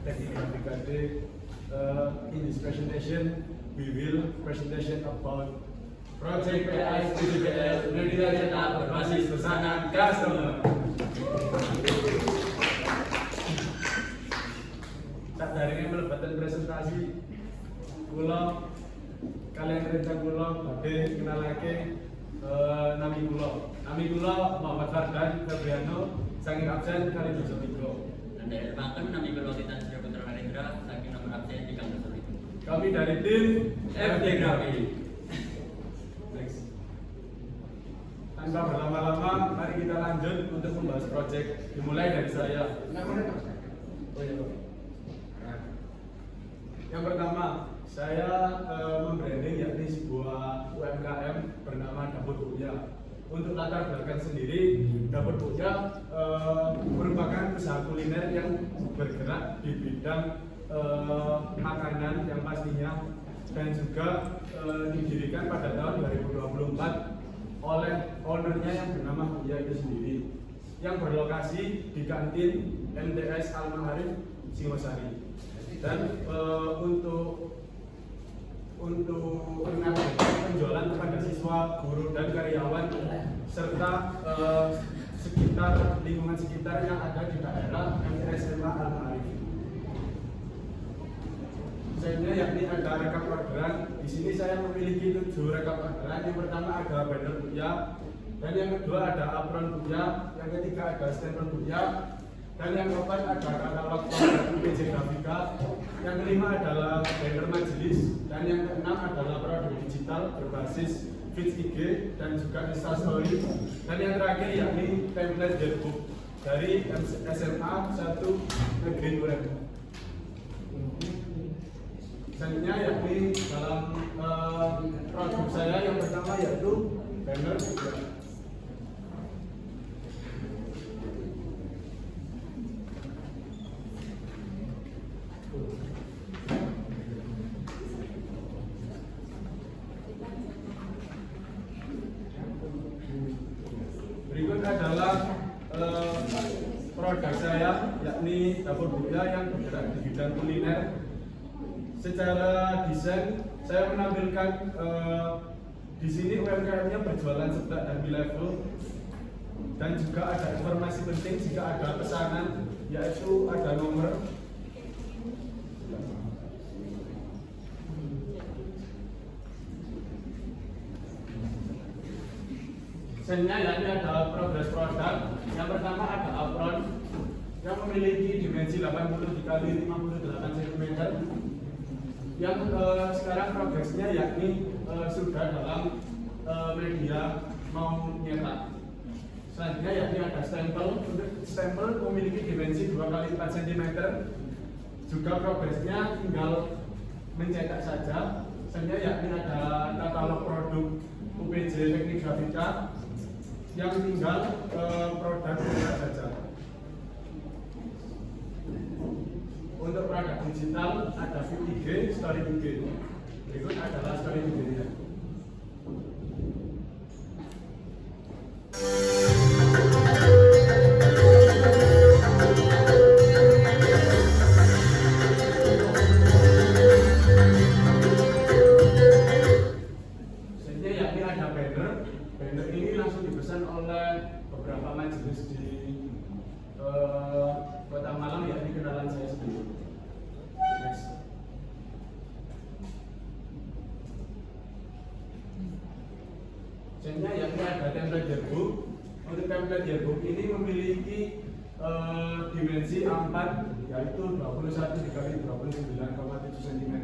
Teknik Grafika. In this presentation, we will presentation about Project PAS DBL Media Cetak berbasis pesanan customer. Tak dari melebatkan presentasi, kalian rencang badhe kenalake nami kula Muhammad Fardan Febriano saking absen kali dosa mikro. Dan dari Banten nami kula Titan Surya Putra Narendra saking nomor absen di Kang Dosa. Kami dari tim FD Grafi. Next. Tanpa berlama-lama, mari kita lanjut untuk membahas proyek. Dimulai dari saya. Oh iya, Pak. Yang pertama, saya membranding yakni sebuah UMKM bernama Dapur Buya. Untuk latar belakang sendiri, Dapur Buya merupakan usaha kuliner yang bergerak di bidang makanan yang pastinya, dan juga didirikan pada tahun 2024 oleh ownernya yang bernama Buya itu sendiri, yang berlokasi di kantin MTS Al Ma'arif Singosari. Dan untuk penjualan kepada siswa, guru dan karyawan serta lingkungan sekitar yang ada di daerah MTS Al Ma'arif. Misalnya yakni ada rekap orderan. Di sini saya memiliki 7 rekap orderan. Yang pertama ada banner Buya, dan yang kedua ada apron Buya, yang ketiga ada stempel Buya, dan yang keempat ada katalog PJ Grafika, yang kelima adalah banner majelis, dan yang keenam adalah produk digital berbasis Feeds IG dan juga Instastory, dan yang terakhir yakni template yearbook dari SMA 1 Negeri Duren. Selanjutnya yakni dalam produk saya yang pertama yaitu banner Buya. Berikut adalah produk saya yakni Dapur Buya yang bergerak di bidang kuliner. Secara desain saya menampilkan di sini UMKM-nya berjualan seblak dan mie level, dan juga ada informasi penting jika ada pesanan, yaitu ada nomor desainnya, yakni ada progres produk. Yang pertama ada apron yang memiliki dimensi 80 x 58 cm, yang sekarang progresnya yakni sudah dalam media mau nyetak. Selanjutnya yakni ada stempel. Untuk stempel memiliki dimensi 2 x 4 cm, juga progresnya tinggal mencetak saja. Selanjutnya yakni ada katalog produk UPJ Teknik Grafika yang tinggal produk saja. Untuk produk digital ada Feed IG, Story IG. Berikut adalah Story IG-nya. Selanjutnya yakni ada banner. Banner ini langsung dipesan oleh beberapa majelis di Kota Malang, yakni kenalan saya sendiri. Next. Selanjutnya yakni ada template yearbook. Untuk template yearbook ini memiliki dimensi A4, yaitu 21 x 29,7 cm,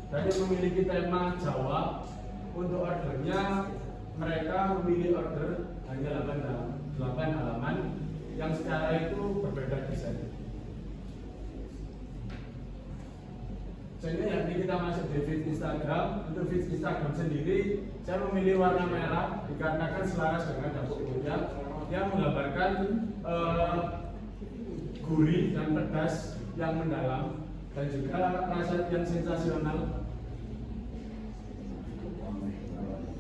dan yang memiliki tema Jawa. Untuk ordernya mereka memilih order hanya 8 halaman yang secara itu berbeda desain. Selanjutnya yakni kita masuk di feed Instagram. Untuk feed Instagram sendiri saya memilih warna merah dikarenakan selaras dengan Dapur Buya yang menggambarkan gurih dan pedas yang mendalam, dan juga rasa yang sensasional.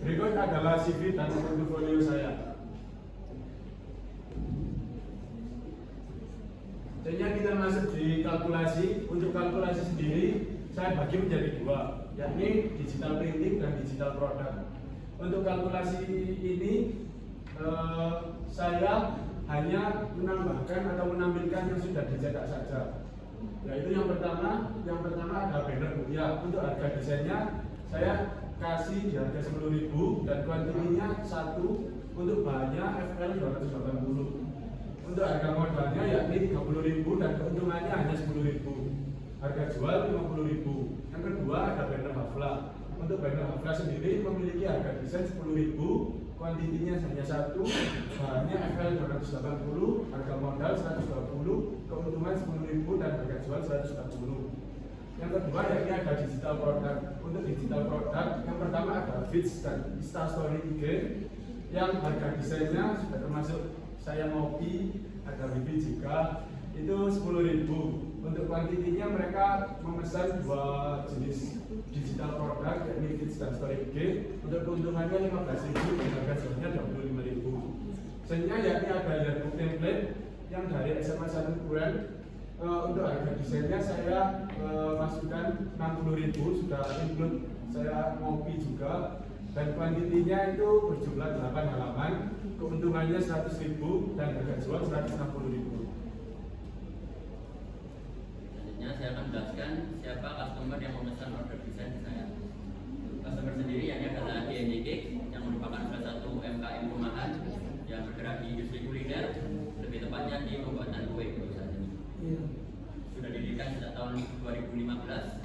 Berikut adalah CV dan portfolio saya. Selanjutnya kita masuk di kalkulasi. Untuk kalkulasi sendiri saya bagi menjadi dua, yakni digital printing dan digital product. Untuk kalkulasi ini saya hanya menambahkan atau menampilkan yang sudah dicetak saja. Yaitu yang pertama ada banner ya. Untuk harga desainnya saya kasih di harga 10.000 dan kuantitinya 1, untuk bahannya FL 280. Untuk harga modalnya yakni 30.000 dan keuntungannya hanya 10.000. Harga jual 50.000. Yang kedua ada banner hafla. Untuk banner hafla sendiri memiliki harga desain 10.000, kuantitinya hanya 1, bahannya FL 280, harga modal 120, keuntungan 10.000 dan harga jual 140. Yang kedua yakni ada digital product. Untuk digital product yang pertama ada Feeds dan Instastory IG yang harga desainnya sudah termasuk saya ngopi, ada wifi juga, itu 10.000. Untuk kuantitinya mereka memesan 2 jenis digital product yakni Feeds dan Story IG. Untuk keuntungannya 15.000 dan harga jualnya 25.000. Selanjutnya yakni ada yearbook template yang dari SMA 1 Kuren. Untuk harga desainnya saya masukkan 60.000, sudah include saya ngopi juga, dan kuantitinya itu berjumlah 8 halaman, keuntungannya 100.000 dan harga jual 160.000. Selanjutnya saya akan jelaskan siapa customer yang memesan order desain saya. Customer sendiri yang adalah DNJ Cake yang merupakan salah satu UMKM rumahan yang bergerak di industri kuliner, lebih tepatnya di pembuatan kue saat ini. Sudah didirikan sejak tahun 2015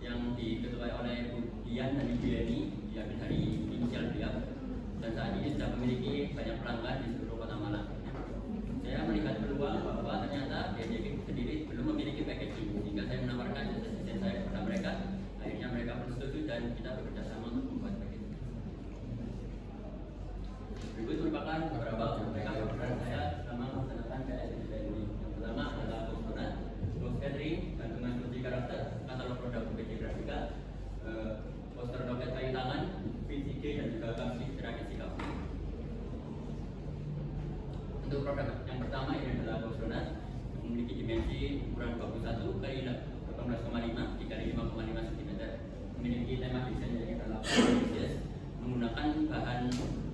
yang diketuai oleh Bu Dian dan Ibu Yeni yang dari inisial beliau, dan saat ini sudah memiliki banyak pelanggan di seluruh kota Malang. Saya melihat peluang bahwa ternyata DNJ sendiri belum memiliki packaging, sehingga saya menawarkan jasa desain saya kepada mereka. Akhirnya mereka pun setuju dan kita bekerja sama untuk membuat packaging. Berikut merupakan beberapa mereka program saya selama melaksanakan PSDB ini. Yang pertama adalah posturan, box catering, gantungan kunci karakter, katalog produk PPT grafika, poster dompet kayu tangan, VCG dan juga kapsi terakhir sikap. Untuk produk yang pertama ini adalah box donat yang memiliki dimensi ukuran 21 kali 18,5 dikali 5,5 cm, memiliki tema desain yang adalah menggunakan bahan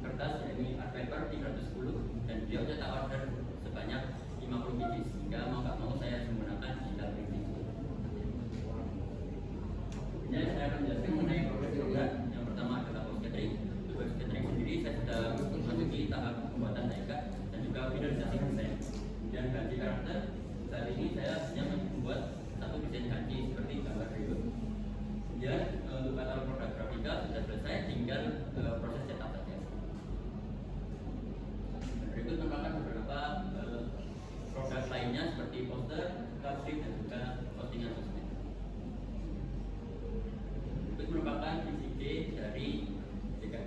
kertas yakni art paper 310 dan beliau cetak order sebanyak 50 biji, sehingga mau nggak mau saya harus menggunakan digital printing. Ini saya akan menjelaskan mengenai program. Yang pertama adalah box catering. Untuk box catering sendiri saya sudah memasuki tahap pembuatan die-cut dan juga finalisasi desain. Kemudian ganti karakter, saat ini saya hanya membuat satu desain ganti seperti gambar berikut. Kemudian untuk katalog produk grafika sudah selesai, tinggal proses cetak saja. Berikut merupakan beberapa produk lainnya seperti poster, cardstrip dan juga postingan sosmed. Berikut merupakan VCD dari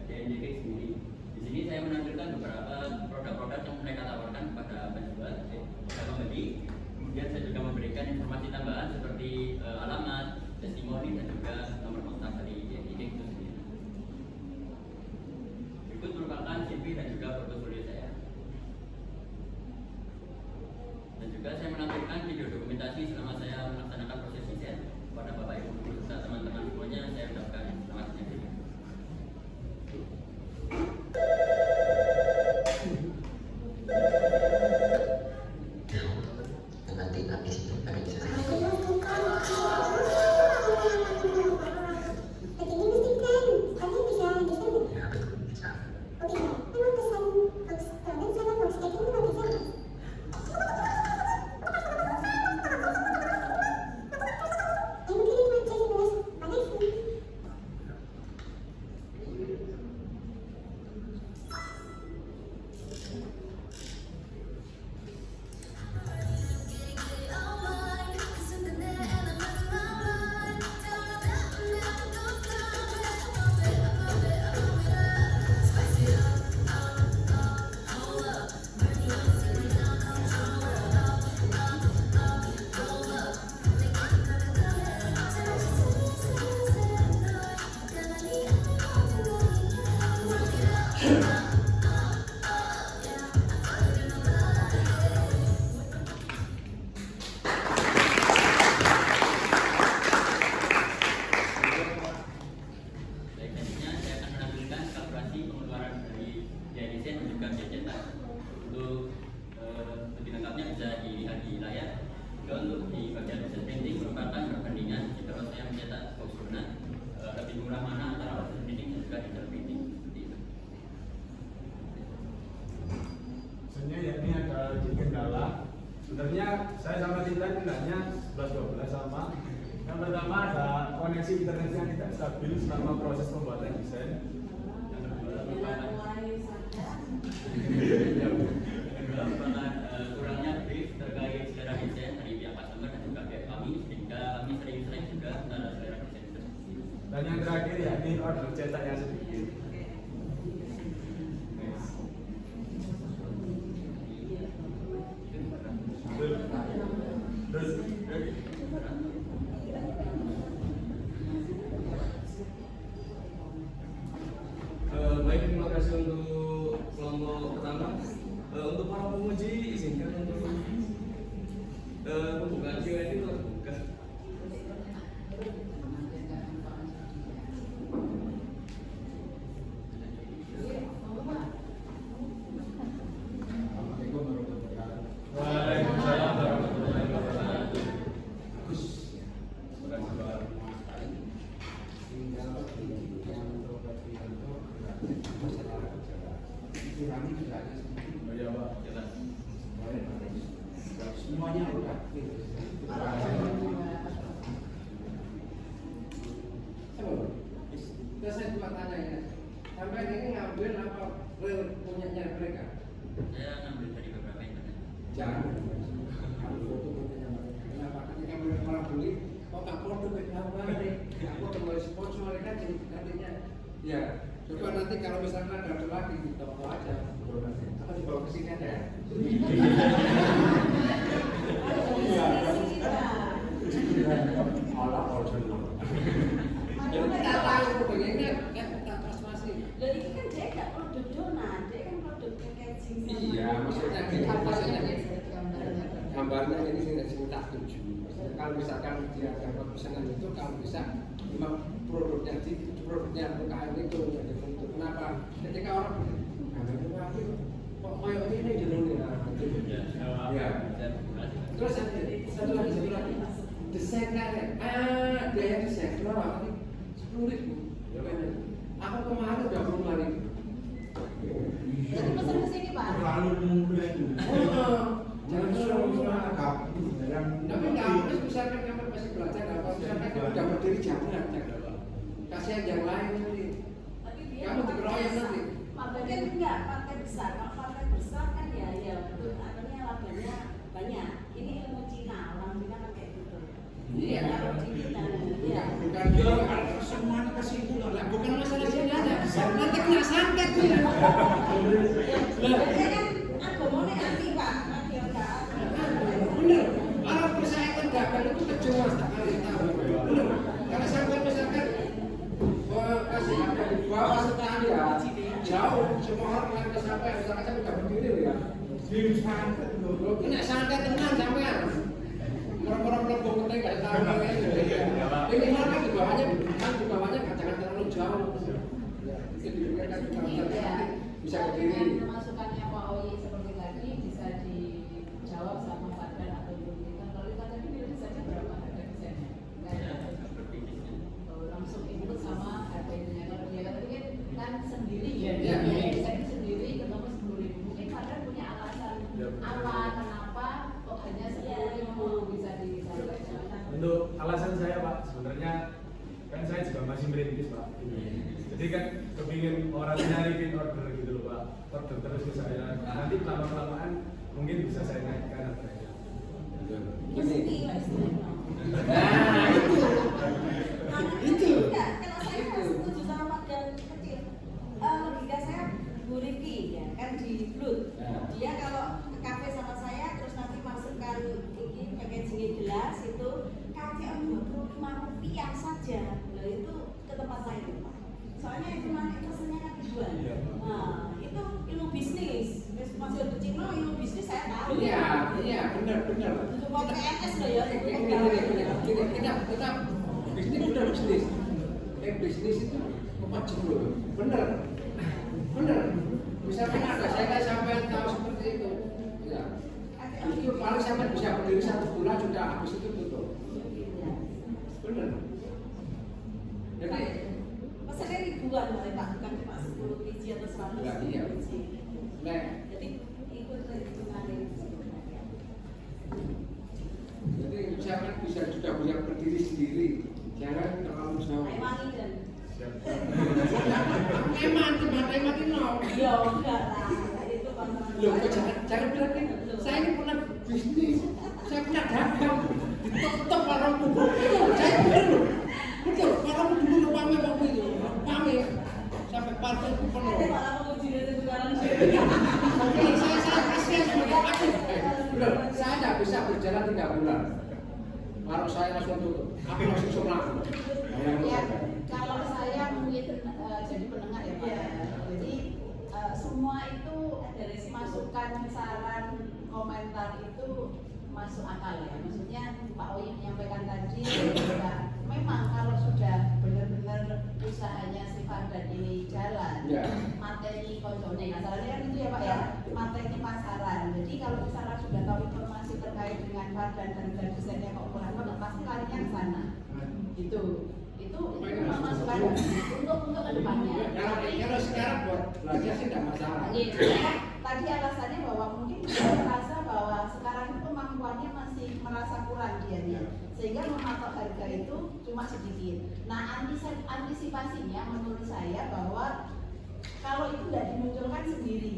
DNJ sendiri. Di sini saya menampilkan beberapa produk-produk yang mereka tawarkan kepada penjual dan pembeli. Kemudian saya juga memberikan informasi tambahan seperti alamat, testimoni dan juga nomor kontak dari DNJ itu sendiri. Berikut merupakan CV dan juga portofolio saya. Dan juga saya menampilkan video dokumentasi selama saya melaksanakan proses desain. Kepada Bapak Ibu guru serta teman-teman semuanya, saya ucapkan selamat menyaksikan. Nanti habis itu kami bisa Sebenarnya saya sama Titan nilainya 11-12 sama. Yang pertama ada koneksi internet yang tidak stabil selama proses pembuatan desain. Yang kedua, kurangnya brief terkait selera desain dari pihak customer dan juga pihak kami, sehingga kami sering-sering juga selera desain itu. dan yang terakhir ya ini order cetaknya sedikit. Terus baik, terima kasih untuk kelompok pertama. Untuk para penguji izinkan untuk pembukaan Q&A itu terbuka. Waalaikumsalam warahmatullahi wabarakatuh. Oh iya, Pak. Jelas. Semuanya udah. Terus saya cuma tanya ya, sampai ini ngambil apa real punyanya mereka? Saya ngambil dari beberapa internet. Jangan. Harus foto punyanya mereka. Kenapa? Ketika mereka orang beli, kok nggak foto gambar nih? Nggak foto mulai sponsor mereka jadi nantinya. Ya, coba nanti kalau misalnya ada lagi di toko aja, apa dibawa ke sini aja? Jadi kita tahu begini kan kita transformasi. Loh ini kan dia nggak produk donat, dia kan produk packaging. Iya, maksudnya gitu, maksudnya gambarnya ini saya tak setuju. Maksudnya kalau misalkan dia dapat pesanan itu, kalau bisa memang produknya UKM itu yang dibentuk. Kenapa? Ketika orang gambar itu kok kayak ini jenuh ya. Ya. Terus satu lagi. Desain kalian, biaya desain berapa? 10.000. Aku kemarin udah 25.000. Jadi pesan ke sini Pak. Terlalu murah itu. Jangan suruh agak. Tapi nggak harus misalkan kamu masih belajar apa? Misalkan kamu udah berdiri jangan. Kasihan yang lain nanti. Tapi dia Kamu dikeroyok nanti. Makanya enggak partai besar. Kalau partai besar kan ya betul. Artinya labanya banyak. Ini ilmu Cina, orang Cina kan kayak gitu. Iya. Kalau di kita, ya. Bukan semuanya ke situ lah. Bukan masalah sini aja. Nanti kena santet dia. Dia kan agamanya anti Pak, anti enggak. Bener. Orang percaya kan dagang itu kecewa sekali tahu. Bener. Kalau sampai misalkan kasih apa di bawah setangga jauh semua orang yang kesampai misalkan saya udah berdiri ya. Di santet loh. Kena santet tenang sampean. Orang-orang pelebung kita nggak tahu ini kan di bawahnya jangan terlalu jauh. Jadi mereka juga bisa berdiri. Masukannya Pak Oyi seperti tadi bisa dijawab sama Pak Dan atau Ibu kita. Kalau kita tadi pilih saja berapa harga desainnya? Langsung input sama harga ininya. Kalau dia tadi kan sendiri ya, dia desain sendiri ketemu 10.000. Mungkin Pak Dan punya alasan apa kenapa kok hanya 10.000 bisa disampaikan. Untuk alasan saya Pak, sebenarnya kan saya juga masih merintis Pak. Jadi kan kepingin orang nyariin order gitu loh Pak, order terus ke saya. Nanti lama-kelamaan mungkin bisa saya naikkan harganya. Mesti lah istilahnya. Nah itu. Enggak, kalau saya setuju sama Pak Dan kecil. Logika saya Bu Riki ya kan di Blood. Dia kalau ke kafe sama saya terus nanti masukkan ini packagingnya gelas itu KTM 25 rupiah saja. Nah itu ke tempat saya Pak. Soalnya itu nanti pesennya kan dijual. Nah itu ilmu bisnis. Masih untuk Cina ilmu bisnis saya tahu. Iya benar. Cuma PNS loh ya. Kita bisnis udah bisnis. Bisnis itu maju loh. Benar. Misalkan ada saya sampai tahu seperti itu. Ya. Justru paling sampai bisa berdiri 1 bulan sudah habis itu tutup. Benar. Jadi pesannya ribuan oleh Pak, bukan cuma 10 biji atau 100 iya. biji. Nah, Jadi ikut hitungan ini. Jadi misalkan bisa sudah punya berdiri sendiri, jangan terlalu jauh. Ayo wangi dan. Emang mati no. Ya enggak lah. Itu konsumen. Loh, jangan bilang ini. Saya ini pernah bisnis, saya pernah dagang, ditutup orang kubur. Saya bener, betul. Orang kubur pame waktu itu, pame sampai partai Ada penuh. malah menguji dari sekarang. Oke, saya kasihan sebagai aku. Bener, saya tidak bisa berjalan 3 bulan. Baru saya langsung tutup. Aku langsung sulam. Ya, kalau saya mungkin jadi pendengar ya Pak. Jadi semua itu dari masukan, saran, komentar itu masuk akal ya. Maksudnya Pak Oyi menyampaikan tadi ya, memang kalau sudah benar-benar usahanya si Fardan ini jalan, Ya. materi koncone, asalnya kan itu ya Pak ya, materi pasaran. Jadi kalau misalnya sudah tahu informasi terkait dengan Fardan dan desainnya kok kurang banget, pasti larinya ke sana. Itu masukan untuk kedepannya. Kalau sekarang buat belajar sih tidak masalah. Tadi alasannya bahwa mungkin dia merasa bahwa sekarang itu kemampuannya masih merasa kurang dia, sehingga mematok harga itu cuma sedikit. Nah, antisipasinya menurut saya bahwa kalau itu tidak dimunculkan sendiri.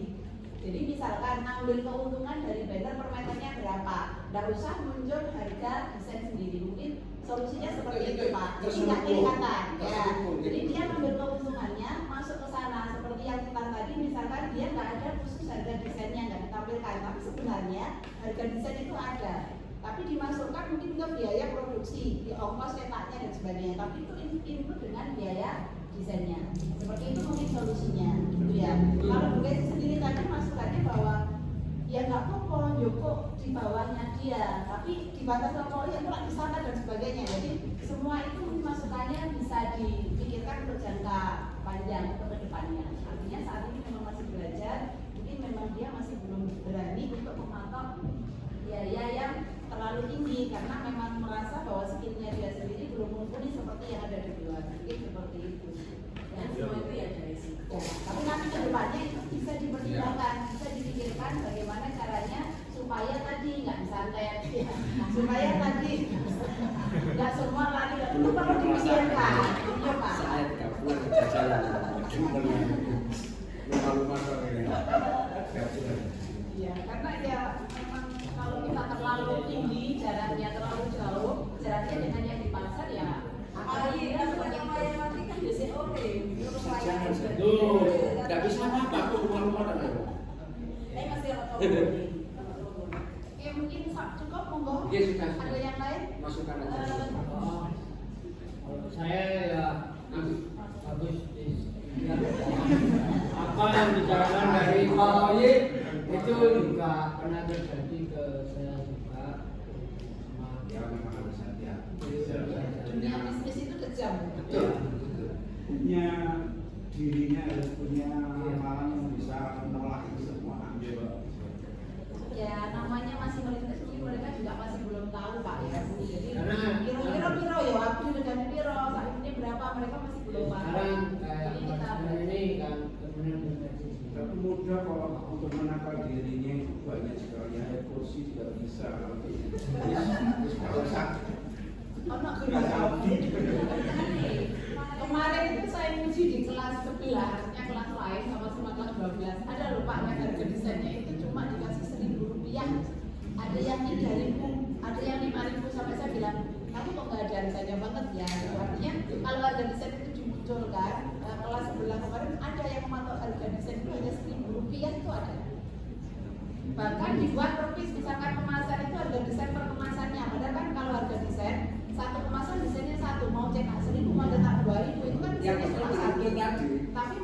Jadi misalkan ambil keuntungan dari banner per meternya berapa, tidak usah muncul harga desain sendiri. Mungkin solusinya seperti itu Pak. Jadi nggak kelihatan. Ya. Jadi dia ambil keuntungannya masuk ke sana. Seperti yang kita tadi, misalkan dia nggak ada khusus harga desainnya nggak ditampilkan, tapi sebenarnya harga desain itu ada. Tapi dimasukkan mungkin ke biaya produksi, di ongkos cetaknya dan sebagainya. Tapi itu input dengan biaya desainnya. Seperti itu mungkin solusinya, gitu ya. Kalau Bu Kesi sendiri tadi masukannya bahwa ya nggak apa-apa Joko di bawahnya dia, tapi di batas Kapolri itu di sana dan sebagainya. Jadi semua itu mungkin masukannya bisa dipikirkan untuk jangka panjang untuk kedepannya. Artinya saat ini memang masih belajar, mungkin memang dia masih belum berani untuk mematok biaya yang terlalu tinggi karena memang merasa bahwa skillnya dia sendiri belum mumpuni seperti yang ada di luar. Mungkin seperti itu. Ya, semua itu ya dari situ. Ya, tapi nanti kedepannya itu bisa dipertimbangkan, bisa dipikirkan bagaimana caranya supaya tadi nggak santai aja, supaya tadi nggak semua lari itu perlu dipikirkan, iya Pak. Saya 3 bulan jalan. Lupa-lupa Iya, karena ya memang kalau kita terlalu tinggi, jaraknya terlalu jauh, jaraknya dengan yang di pasar ya Apalagi kita sebagai pemain mati kan biasanya oke. Jangan tuh, nggak bisa apa tuh lupa-lupa dan Masih ada ya mungkin cukup monggo. Iya, sudah. Ada yang lain? Masukkan aja. Saya ya bagus apa yang dibicarakan dari Pak Oyi itu juga pernah terjadi ke saya juga. Ya memang harus hati-hati. Dunia bisnis itu kejam. Betul. Punya dirinya harus punya amalan yang bisa menolak itu semua. Ya namanya masih merintis, mungkin mereka juga masih belum tahu Pak ya. Jadi Karena- kira-kira piro ya, aku sudah piro, saat ini berapa, mereka masih belum paham. Sekarang kayak Jadi kita Mas ini kan benar-benar Tapi mudah kalau untuk menakar dirinya itu banyak sekali. Ada kursi tidak bisa. Kalau sakit. ono kemarin itu saya uji di kelas 11, kelas lain sama kelas 12. Ada loh Pak yang harga desainnya itu cuma dikasih Rp1.000. Ada yang 3.000, ada yang 5.000 sampai saya bilang, kamu kok nggak ada harganya banget ya? Artinya kalau harga desain itu dimunculkan, kelas sebelah kemarin ada yang mematok harga desain itu hanya Rp1.000 itu ada. Bahkan dibuat per piece, misalkan kemasan itu harga desain per kemasannya. Padahal kan kalau harga desain satu kemasan desainnya satu, mau cetak 1.000 mau cetak 2.000 itu kan Yang desainnya cuma betul satu. tadi. Tapi